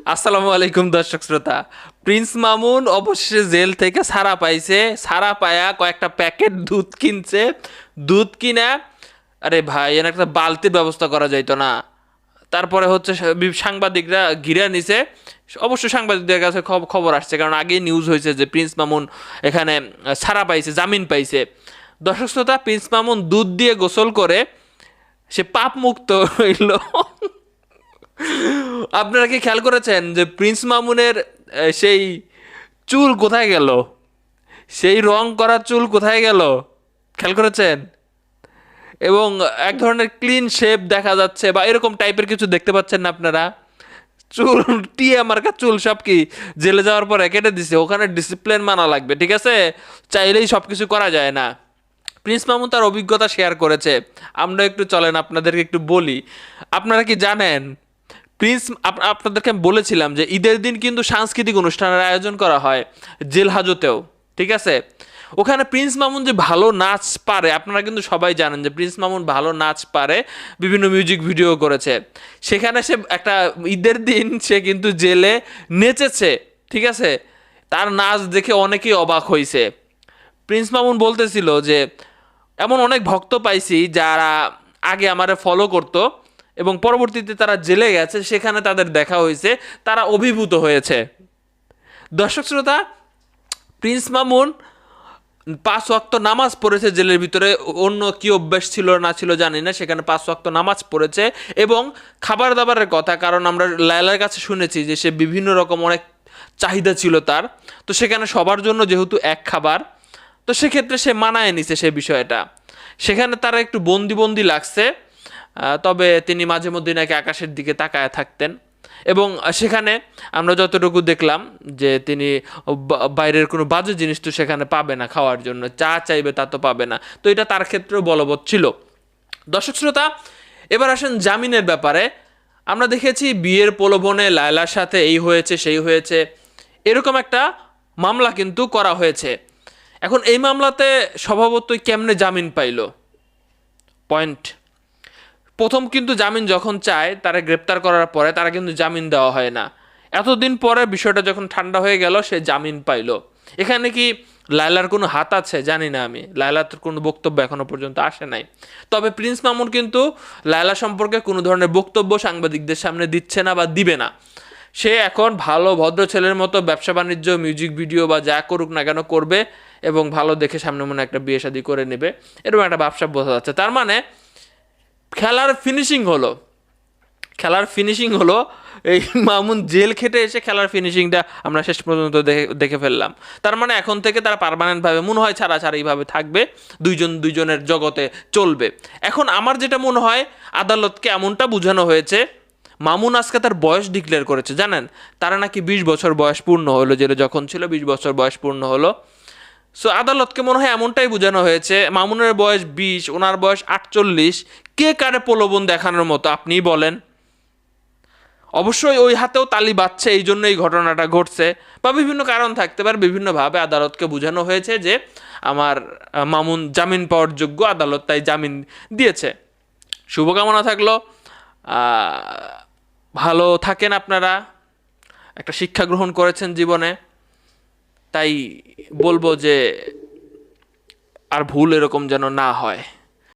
আসসালামু আলাইকুম দর্শক শ্রোতা। প্রিন্স মামুন অবশেষে জেল থেকে ছাড়া পাইছে। ছাড়া পায়া কয়েকটা প্যাকেট দুধ কিনছে। দুধ কিনা, আরে ভাই এর একটা বালতির ব্যবস্থা করা যাইতো না? তারপরে হচ্ছে সাংবাদিকরা ঘিরে নিছে। অবশ্য সাংবাদিকদের কাছে খবর আসছে, কারণ আগেই নিউজ হয়েছে যে প্রিন্স মামুন এখানে ছাড়া পাইছে, জামিন পাইছে। দর্শক শ্রোতা, প্রিন্স মামুন দুধ দিয়ে গোসল করে সে পাপ মুক্ত হইল। আপনারা কি খেয়াল করেছেন যে প্রিন্স মামুনের সেই চুল কোথায় গেল? সেই রং করা চুল কোথায় গেল? খেয়াল করেছেন? এবং এক ধরনের ক্লিন শেপ দেখা যাচ্ছে, বা এরকম টাইপের কিছু দেখতে পাচ্ছেন না আপনারা? চুল টিয়া মার্কা চুল সব কি জেলে যাওয়ার পরে কেটে দিছে? ওখানে ডিসিপ্লিন মানা লাগবে, ঠিক আছে? চাইলেই সব কিছু করা যায় না। প্রিন্স মামুন তার অভিজ্ঞতা শেয়ার করেছে। আমরা একটু চলেন আপনাদেরকে একটু বলি। আপনারা কি জানেন আপনাদেরকে আমি বলেছিলাম যে ঈদের দিন কিন্তু সাংস্কৃতিক অনুষ্ঠানের আয়োজন করা হয় জেল হাজতেও, ঠিক আছে? ওখানে প্রিন্স মামুন যে ভালো নাচ পারে, আপনারা কিন্তু সবাই জানেন যে প্রিন্স মামুন ভালো নাচ পারে, বিভিন্ন মিউজিক ভিডিও করেছে। সেখানে সে একটা ঈদের দিন সে কিন্তু জেলে নেচেছে, ঠিক আছে? তার নাচ দেখে অনেকেই অবাক হয়েছে। প্রিন্স মামুন বলতেছিল যে এমন অনেক ভক্ত পাইছি যারা আগে আমারে ফলো করতো এবং পরবর্তীতে তারা জেলে গেছে, সেখানে তাদের দেখা হয়েছে, তারা অভিভূত হয়েছে। দর্শক শ্রোতা, প্রিন্স মামুন 5 ওয়াক্ত নামাজ পড়েছে জেলের ভিতরে। অন্য কি অভ্যাস ছিল না ছিল জানি না, সেখানে 5 ওয়াক্ত নামাজ পড়েছে। এবং খাবার দাবারের কথা, কারণ আমরা লায়লার কাছে শুনেছি যে সে বিভিন্ন রকম অনেক চাহিদা ছিল তার, তো সেখানে সবার জন্য যেহেতু এক খাবার, তো সেক্ষেত্রে সে মানায় নিছে সে বিষয়টা। সেখানে তারা একটু বন্দি বন্দি লাগছে, তবে তিনি মাঝে মধ্যে নাকি আকাশের দিকে তাকায় থাকতেন। এবং সেখানে আমরা যতটুকু দেখলাম যে তিনি বাইরের কোনো বাজে জিনিস তো সেখানে পাবে না খাওয়ার জন্য, চা চাইবে তা তো পাবে না, তো এটা তার ক্ষেত্রেও বলবৎ ছিল। দর্শক শ্রোতা, এবার আসেন জামিনের ব্যাপারে। আমরা দেখেছি বিয়ের প্রলোভনে লায়লার সাথে এই হয়েছে সেই হয়েছে, এরকম একটা মামলা কিন্তু করা হয়েছে। এখন এই মামলাতে স্বভাবতই কেমনে জামিন পাইল? পয়েন্ট, প্রথম কিন্তু জামিন যখন চায় তারা গ্রেপ্তার করার পরে তারা কিন্তু জামিন দেওয়া হয় না। এতদিন পরে বিষয়টা যখন ঠান্ডা হয়ে গেল, সে জামিন পাইল। এখানে কি লায়লার কোনো হাত আছে জানি না আমি, লায়লার কোনো বক্তব্য এখনো পর্যন্ত আসে নাই। তবে প্রিন্স মামুন কিন্তু লায়লা সম্পর্কে কোনো ধরনের বক্তব্য সাংবাদিকদের সামনে দিচ্ছে না বা দিবে না। সে এখন ভালো ভদ্র ছেলের মতো ব্যবসা বাণিজ্য, মিউজিক ভিডিও বা যা করুক না কেন করবে, এবং ভালো দেখে সামনে মনে একটা বিয়ে শাদী করে নেবে, এরকম একটা ব্যবসা বোঝা যাচ্ছে। তার মানে খেলার ফিনিশিং হলো, খেলার ফিনিশিং হলো এই মামুন জেল খেটে এসে খেলার ফিনিশিংটা আমরা শেষ পর্যন্ত দেখে ফেললাম। তার মানে এখন থেকে তারা পার্মানেন্টভাবে মনে হয় ছাড়াছাড়িভাবে থাকবে, দুইজন দুইজনের জগতে চলবে। এখন আমার যেটা মনে হয়, আদালতকে এমনটা বোঝানো হয়েছে, মামুন আজকে তার বয়স ডিক্লেয়ার করেছে, জানেন? তারা নাকি 20 বছর বয়স পূর্ণ হলো, জেলে যখন ছিল 20 বছর বয়স পূর্ণ হলো। সো আদালতকে মনে হয় এমনটাই বোঝানো হয়েছে, মামুনের বয়স 20, ওনার বয়স 48, কে কারে প্রলোভন দেখানোর মতো আপনিই বলেন? অবশ্যই ওই হাতেও তালি বাজছে, এই জন্য এই ঘটনাটা ঘটছে, বা বিভিন্ন কারণ থাকতে পারে। বিভিন্নভাবে আদালতকে বোঝানো হয়েছে যে আমার মামুন জামিন পাওয়ার যোগ্য, আদালত তাই জামিন দিয়েছে। শুভকামনা থাকলো, ভালো থাকেন আপনারা। একটা শিক্ষা গ্রহণ করেছেন জীবনে, তাই বলবো যে আর ভুল এরকম যেন না হয়।